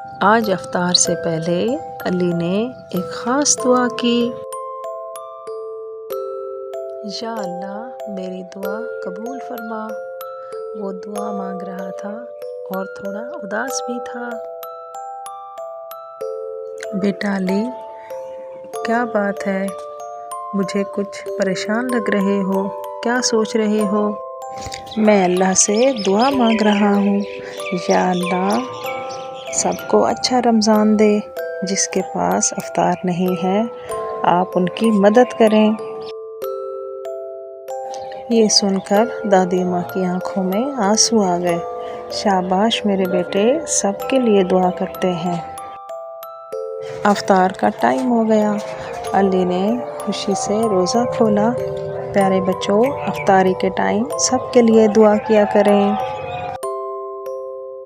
आज अफ्तार से पहले अली ने एक ख़ास दुआ की। या अल्लाह मेरी दुआ कबूल फरमा। वो दुआ मांग रहा था और थोड़ा उदास भी था। बेटा अली, क्या बात है? मुझे कुछ परेशान लग रहे हो, क्या सोच रहे हो? मैं अल्लाह से दुआ मांग रहा हूँ। या अल्लाह सबको अच्छा रमज़ान दे। जिसके पास अफ्तार नहीं है, आप उनकी मदद करें। ये सुनकर दादी माँ की आंखों में आंसू आ गए। शाबाश मेरे बेटे, सबके लिए दुआ करते हैं। अफ्तार का टाइम हो गया। अली ने खुशी से रोज़ा खोला। प्यारे बच्चों, अफ्तारी के टाइम सबके लिए दुआ किया करें।